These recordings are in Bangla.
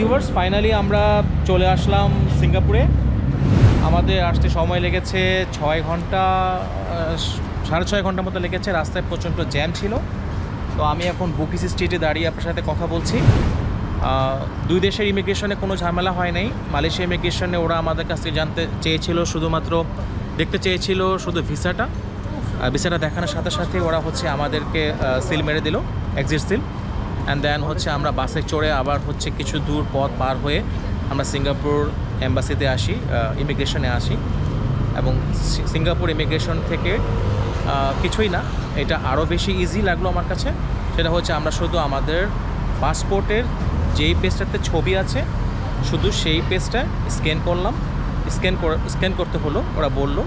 ভিউয়ার্স ফাইনালি আমরা চলে আসলাম সিঙ্গাপুরে। আমাদের আসতে সময় লেগেছে 6 ঘন্টা, 6.5 ঘন্টার মতো লেগেছে। রাস্তায় প্রচণ্ড জ্যাম ছিল। তো আমি এখন বুকিস স্ট্রিটে দাঁড়িয়ে আপনার সাথে কথা বলছি। দুই দেশের ইমিগ্রেশনে কোনো ঝামেলা হয় নাই। মালয়েশিয়া ইমিগ্রেশনে ওরা আমাদের কাছ থেকে জানতে চেয়েছিল, শুধুমাত্র দেখতে চেয়েছিল শুধু ভিসাটা। ভিসাটা দেখানোর সাথে সাথে ওরা হচ্ছে আমাদেরকে সিল মেরে দিল, এক্সিট সিল। অ্যান্ড দেন হচ্ছে আমরা বাসে চড়ে আবার হচ্ছে কিছু দূর পথ পার হয়ে আমরা সিঙ্গাপুর এম্বাসিতে আসি, ইমিগ্রেশনে আসি। এবং সিঙ্গাপুর ইমিগ্রেশন থেকে কিছুই না, এটা আরও বেশি ইজি লাগলো আমার কাছে। সেটা হচ্ছে আমরা শুধু আমাদের পাসপোর্টের যেই পেজটাতে ছবি আছে শুধু সেই পেজটা স্ক্যান করলাম, স্ক্যান করতে হলো, ওরা বললো।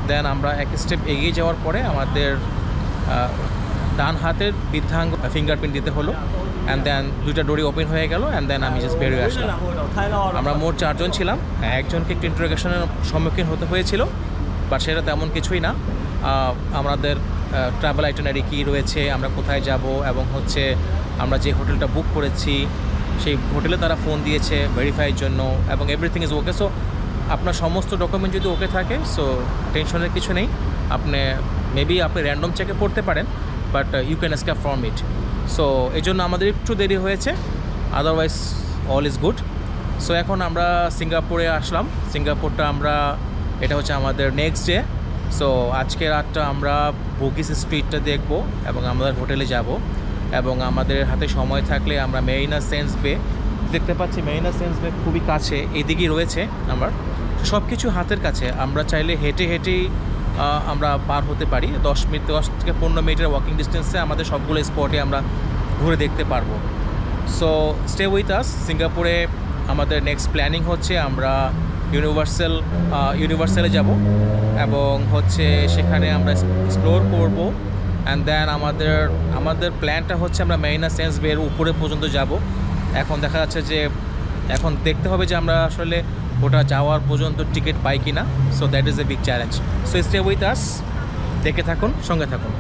দেন আমরা এক স্টেপ এগিয়ে যাওয়ার পরে আমাদের ডান হাতের বৃদ্ধাঙ্গ ফিঙ্গারপ্রিন্ট দিতে হলো। অ্যান্ড দেন দুইটা ডোরি ওপেন হয়ে গেল। অ্যান্ড দেন আমি জাস্ট বেরিয়ে আসলাম। আমরা মোট 4 জন ছিলাম। একজনকে একটু ইন্টারোগেশনের সম্মুখীন হতে হয়েছিল, বাট সেটা তেমন কিছুই না। আমাদের ট্রাভেল আইটেনারি কী রয়েছে, আমরা কোথায় যাব, এবং হচ্ছে আমরা যে হোটেলটা বুক করেছি সেই হোটেলে তারা ফোন দিয়েছে ভেরিফাইয়ের জন্য, এবং এভরিথিং ইজ ওকে। সো আপনার সমস্ত ডকুমেন্ট যদি ওকে থাকে, সো টেনশনের কিছু নেই। মেবি আপনি র্যান্ডম চেকে পড়তে পারেন, but you can escape from it. So এই জন্য আমাদের একটু দেরি হয়েছে, otherwise all is good. So এখন আমরা সিঙ্গাপুরে আসলাম। সিঙ্গাপুরটা এটা হচ্ছে আমাদের নেক্সট ডে। সো আজকে রাতটা আমরা বুকিস স্ট্রিটটা দেখব এবং আমাদের হোটেলে যাব। এবং আমাদের হাতে সময় থাকলে আমরা মেরিনা সেন্স বে দেখতে পাচ্ছি। মেরিনা সেন্স বে খুবই কাছে, এদিকেই রয়েছে। আমার সব কিছু হাতের কাছে। আমরা চাইলে হেঁটেই আমরা পার হতে পারি। 10 থেকে 15 মিনিটের ওয়াকিং ডিস্টেন্সে আমাদের সবগুলো স্পটে আমরা ঘুরে দেখতে পারবো। So stay with us. সিঙ্গাপুরে আমাদের নেক্সট প্ল্যানিং হচ্ছে আমরা ইউনিভার্সালে যাব এবং হচ্ছে সেখানে আমরা এক্সপ্লোর করব। অ্যান্ড দেন আমাদের প্ল্যানটা হচ্ছে আমরা মেরিনা সেন্স বের উপরে পর্যন্ত যাব। এখন দেখা যাচ্ছে যে এখন দেখতে হবে যে আমরা আসলে ওটা যাওয়ার পর্যন্ত টিকিট পাই কি না। So that is a big challenge. So stay with us, দেখে থাকুন, সঙ্গে থাকুন।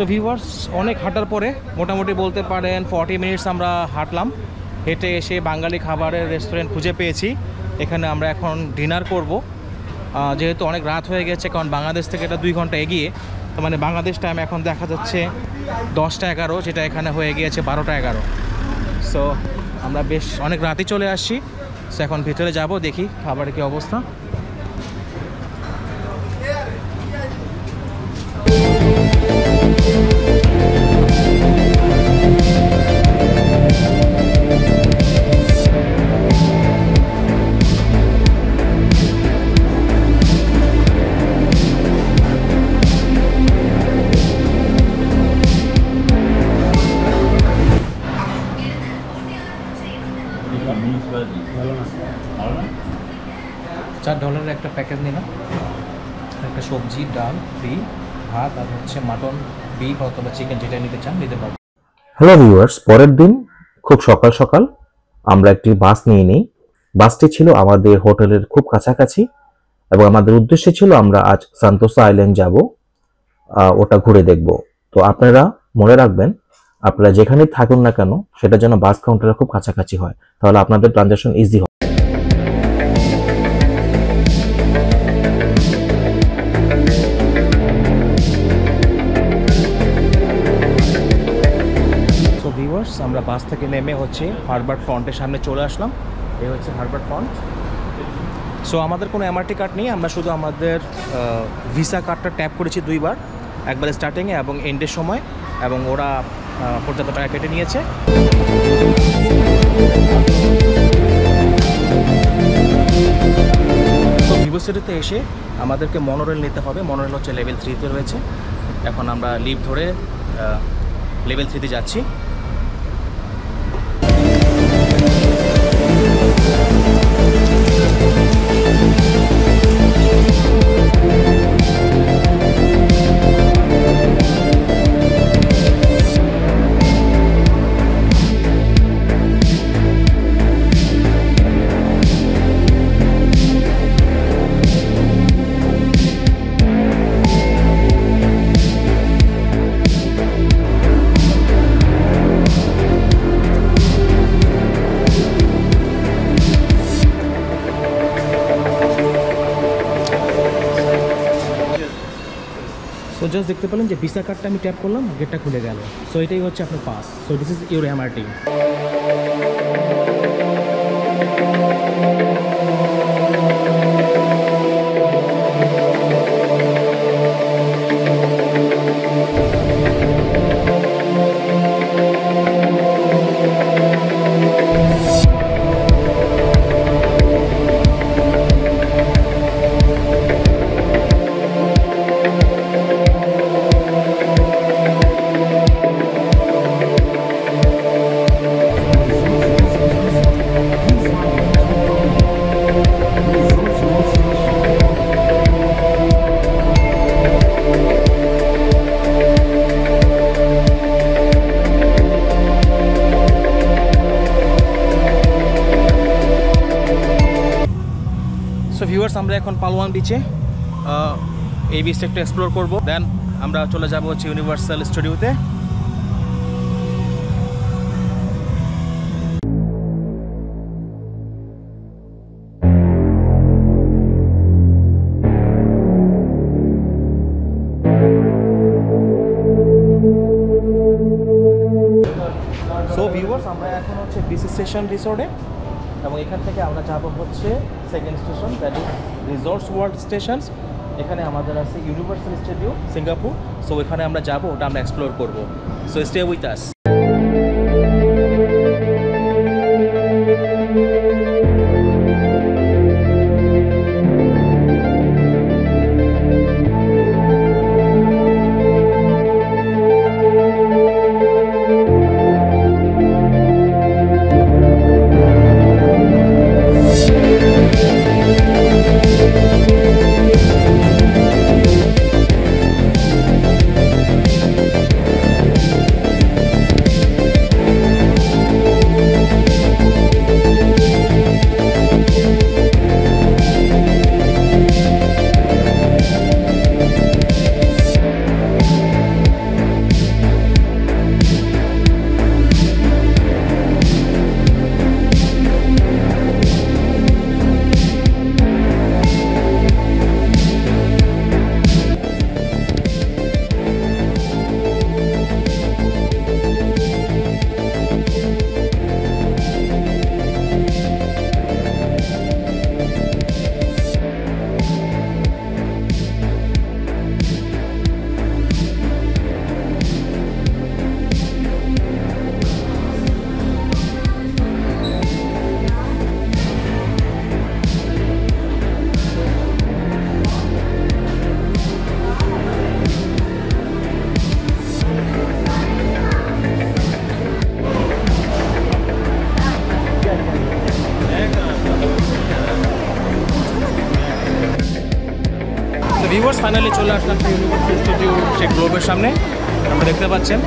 তো ভিউয়ার্স, অনেক হাঁটার পরে মোটামুটি বলতে পারেন 40 মিনিটস আমরা হাঁটলাম। হেঁটে এসে বাঙালি খাবারের রেস্টুরেন্ট খুঁজে পেয়েছি। এখানে আমরা এখন ডিনার করব, যেহেতু অনেক রাত হয়ে গেছে, কারণ বাংলাদেশ থেকে এটা 2 ঘন্টা এগিয়ে। তো মানে বাংলাদেশ টাইম এখন দেখা যাচ্ছে 10টা 11, যেটা এখানে হয়ে গিয়েছে 12টা 11। সো আমরা বেশ অনেক রাতেই চলে আসছি। সো এখন ভিতরে যাব, দেখি খাবারের কী অবস্থা। $4 একটা প্যাকেজ নিলাম। একটা সবজি, ডাল ফ্রি, ভাত আর হচ্ছে মাটন, বিফ অথবা চিকেন, যেটা নিতে চান নিতে পারবেন। হ্যালো ভিউয়ার্স, পরের দিন খুব সকাল সকাল আমরা একটি বাস নিয়ে নিই। বাসটি ছিল আমাদের হোটেলের খুব কাছাকাছি এবং আমাদের উদ্দেশ্য ছিল আমরা আজ সান্তোসা আইল্যান্ড যাব, ওটা ঘুরে দেখব। তো আপনারা মনে রাখবেন, আপনারা যেখানেই থাকুন না কেন সেটা যেন বাস কাউন্টারের খুব কাছাকাছি হয়, তাহলে আপনাদের ট্রানজাকশন ইজি হয়। আমরা বাস থেকে নেমে হচ্ছে হারবার্ট ফ্রন্টের সামনে চলে আসলাম। এই হচ্ছে হারবার্ট ফ্রন্ট। সো আমাদের কোনো এমআরটি কার্ড নেই, আমরা শুধু আমাদের ভিসা কার্ডটা ট্যাপ করেছি 2বার, একবার স্টার্টিংয়ে এবং এন্ডের সময়, এবং ওরা পর্যাপ্ত টাকা কেটে নিয়েছে। তো ভিভোসিটিতে এসে আমাদেরকে মনোরেল নিতে হবে। মনোরেল হচ্ছে লেভেল 3-তে রয়েছে। এখন আমরা লিফট ধরে লেভেল 3-তে যাচ্ছি। সো জাস্ট দেখতে পেলেন যে ভিসা কার্ডটা আমি ট্যাপ করলাম, গেটটা খুলে গেল। সো এটাই হচ্ছে আপনার pass. So this is your MRT. So viewers, আমরা এখন পালোয়ান বিচে এই বিচটা একটু এক্সপ্লোর করবো, দেন আমরা চলে যাব হচ্ছে ইউনিভার্সাল স্টুডিওতে। সো ভিউয়ার্স, আমরা এখন হচ্ছে বিচ স্টেশন রিসোর্টে, এবং এখান থেকে আমরা যাব হচ্ছে second station, that is resorts world stations. এখানে আমাদের আছে ইউনিভার্সাল স্টুডিও সিঙ্গাপুর। সো এখানে আমরা যাব, ওটা আমরা এক্সপ্লোর করব। So stay with us. Viewers, finally চলে আসলাম ইউনিভার্সাল স্টুডিও সেই গ্লোবের সামনে। আপনারা দেখতে পাচ্ছেন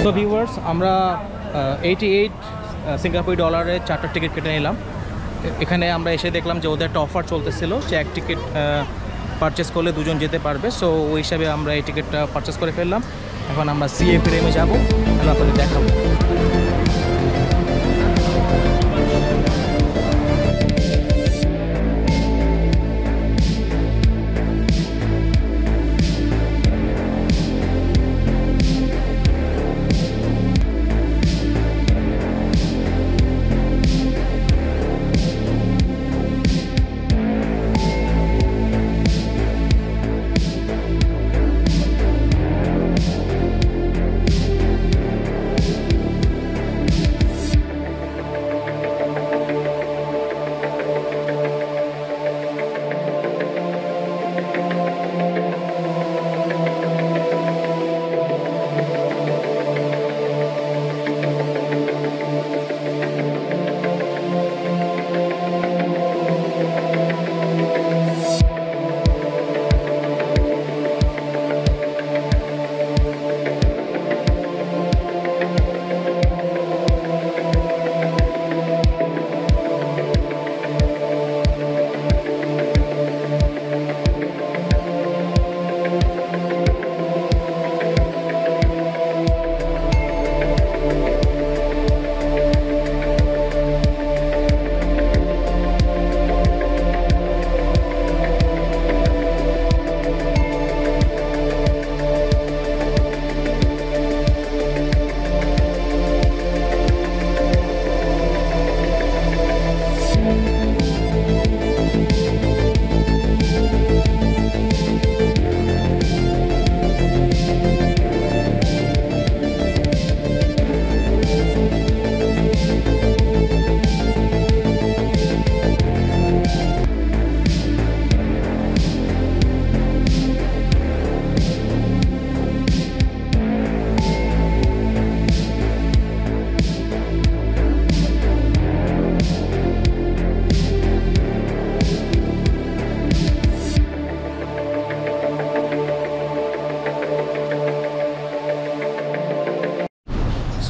তো ভিউয়ার্স, আমরা 88 সিঙ্গাপুরি ডলারে 4টা টিকিট কেটে নিলাম। এখানে আমরা এসে দেখলাম যে ওদের একটা অফার চলতেছিল, যে এক টিকিট পারচেস করলে দুজন যেতে পারবে। সো ওই হিসাবে আমরা এই টিকিটটা পারচেস করে ফেললাম। এখন আমরা সিএফএমে যাবো, আমি আপনাদের দেখাবো।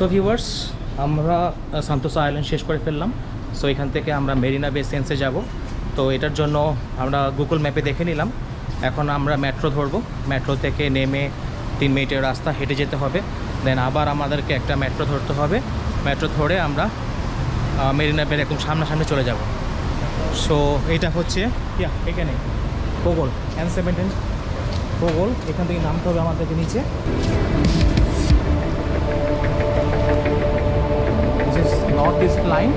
সো ভিউয়ার্স, আমরা সান্তোসা আইল্যান্ড শেষ করে ফেললাম। সো এখান থেকে আমরা মেরিনা বে সেন্সে যাব। তো এটার জন্য আমরা গুগল ম্যাপে দেখে নিলাম। এখন আমরা মেট্রো ধরবো। মেট্রো থেকে নেমে 3 মিনিটের রাস্তা হেঁটে যেতে হবে। দেন আবার আমাদেরকে একটা মেট্রো ধরতে হবে। মেট্রো ধরে আমরা মেরিনা বের একদম সামনাসামনি চলে যাব। সো এটা হচ্ছে এখানে পোগল N17 পোগল। এখান থেকে নামতে হবে আমাদেরকে নিচে। This is Northeast line.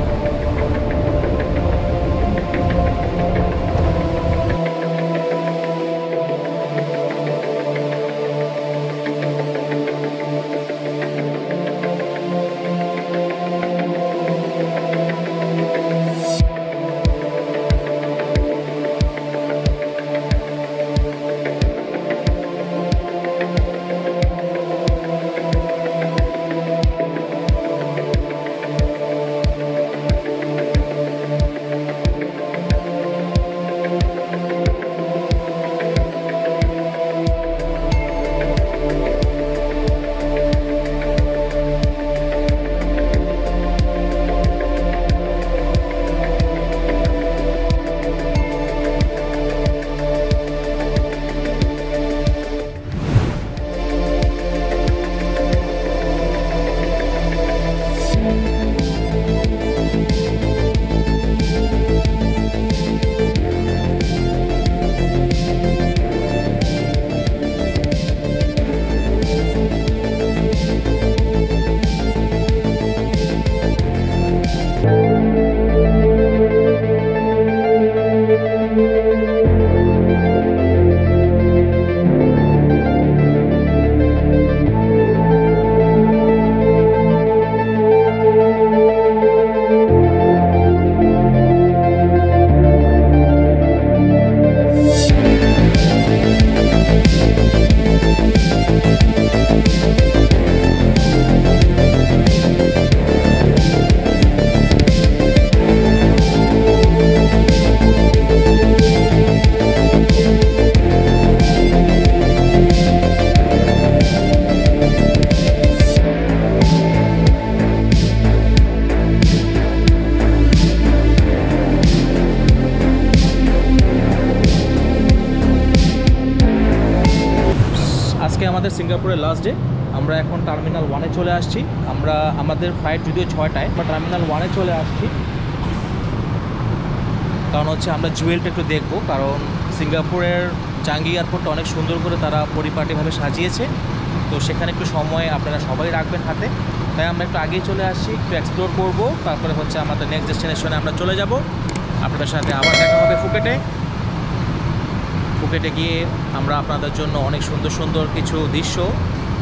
আজকে আমাদের সিঙ্গাপুরের লাস্ট ডে। আমরা এখন টার্মিনাল 1-এ চলে আসছি। আমাদের ফ্লাইট যদিও 6টায়, আমরা টার্মিনাল 1-এ চলে আসছি। কারণ হচ্ছে আমরা জুয়েলটা একটু দেখবো, কারণ সিঙ্গাপুরের চাঙ্গি এয়ারপোর্টটা অনেক সুন্দর করে তারা পরিপাটিভাবে সাজিয়েছে। তো সেখানে একটু সময় আপনারা সবাই রাখবেন হাতে, তাই আমরা একটু আগেই চলে আসছি, একটু এক্সপ্লোর করব। তারপরে হচ্ছে আমাদের নেক্সট ডেস্টিনেশনে আমরা চলে যাব। আপনাদের সাথে আবার দেখা হবে ফুকেটে গিয়ে আমরা আপনাদের জন্য অনেক সুন্দর সুন্দর কিছু দৃশ্য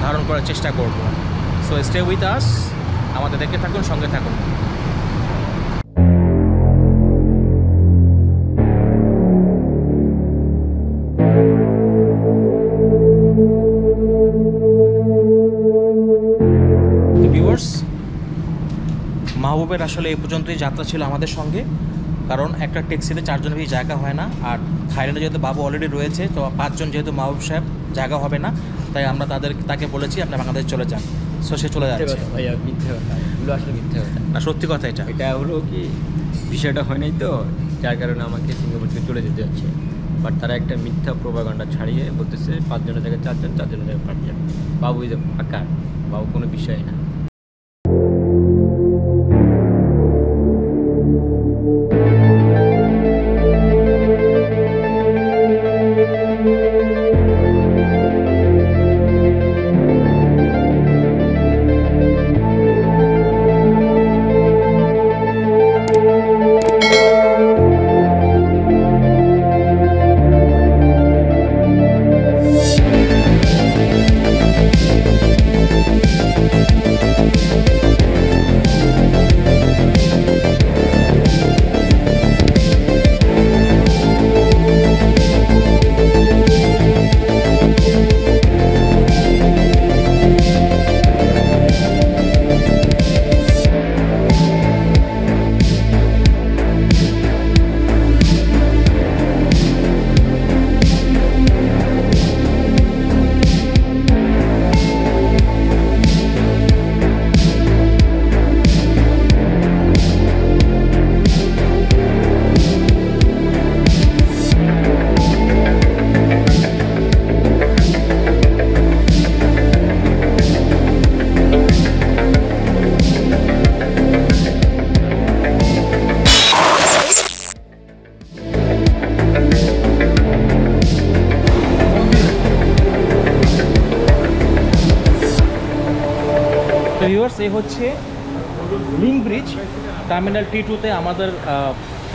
ধারণ করার চেষ্টা করব। সো স্টে উইথ আস, আমাদের দেখতে থাকুন, সঙ্গে থাকুন। মাহবুবের আসলে এই পর্যন্তই যাত্রা ছিল আমাদের সঙ্গে, কারণ একটা ট্যাক্সিতে 4 জনের বেশি জায়গা হয় না। আর থাইল্যান্ডে যেহেতু বাবু অলরেডি রয়েছে, তো 5 জন যেহেতু মাহবুব সাহেব জায়গা হবে না, তাই আমরা তাকে বলেছি আপনি বাংলাদেশ চলে যান। সো সে চলে যাচ্ছে। ভাইয়া মিথ্যে কথা, এগুলো আসলে মিথ্যে কথা না, সত্যি কথা এটা হলো কি, বিষয়টা হয় নাই তো, যার কারণে আমাকে সিঙ্গাপুর থেকে চলে যেতে হচ্ছে। বাট তারা একটা মিথ্যা প্রোপাগান্ডা ছাড়িয়ে বলতেছে 5 জনের জায়গায় 4 জন, 4 জনের জায়গায় 5 জন। বাবু ইজ এ ফাঁকা, বাবু কোনো বিষয় না। ভিউয়ার্স, এই হচ্ছে লিংক ব্রিজ। টার্মিনাল T2-তে আমাদের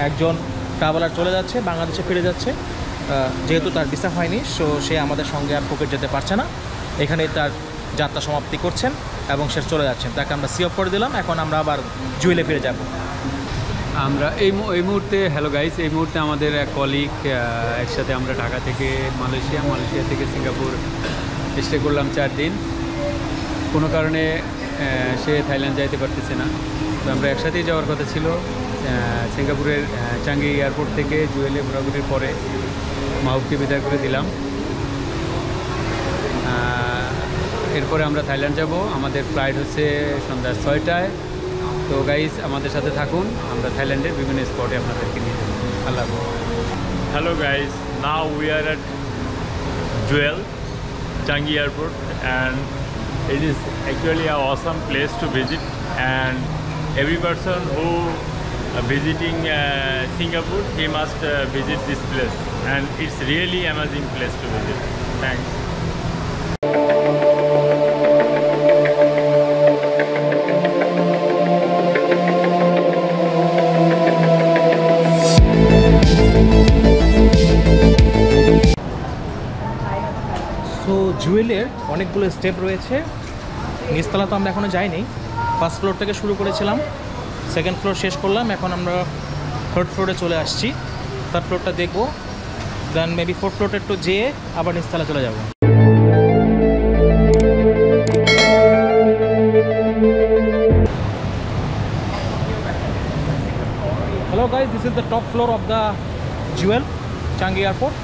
একজন ট্রাভেলার চলে যাচ্ছে, বাংলাদেশে ফিরে যাচ্ছে। যেহেতু তার ভিসা হয়নি, সে আমাদের সঙ্গে আর ফুকেট যেতে পারছে না। এখানে তার যাত্রা সমাপ্তি করছেন এবং সে চলে যাচ্ছেন। তাকে আমরা সি অফ করে দিলাম। এখন আমরা আবার জুয়েলে ফিরে যাব। আমরা এই মুহূর্তে, হ্যালো গাইস, এই মুহূর্তে আমাদের এক কলিগ একসাথে আমরা ঢাকা থেকে মালয়েশিয়া থেকে সিঙ্গাপুর স্টে করলাম 4 দিন। কোনো কারণে সে থাইল্যান্ড যাইতে পারতেছে না, তো আমরা একসাথেই যাওয়ার কথা ছিল। সিঙ্গাপুরের চাঙ্গি এয়ারপোর্ট থেকে জুয়েলে ঘোরাঘুরির পরে মাহবুবকে বিদায় করে দিলাম। এরপরে আমরা থাইল্যান্ড যাব। আমাদের ফ্লাইট হচ্ছে সন্ধ্যা 6টায়। তো গাইস, আমাদের সাথে থাকুন, আমরা থাইল্যান্ডের বিভিন্ন স্পটে আপনাদেরকে নিয়ে যাব। আল্লাহ হাফেজ। Hello guys, now we are at Jewel, Changi Airport, and it is actually an awesome place to visit, and every person who visiting Singapore, he must visit this place, and it's really amazing place to visit. Thanks. So জুয়েলের অনেকগুলো স্টেপ রয়েছে। নিচতলা তো আমরা এখনও যাইনি। ফার্স্ট ফ্লোর থেকে শুরু করেছিলাম, সেকেন্ড ফ্লোর শেষ করলাম, এখন আমরা থার্ড ফ্লোরে চলে আসছি। থার্ড ফ্লোরটা দেখবো, দেন মেবি ফোর্থ ফ্লোরটা একটু যেয়ে আবার নিচতলা চলে যাব। Hello guys, this is the top floor of the Jewel Changi Airport.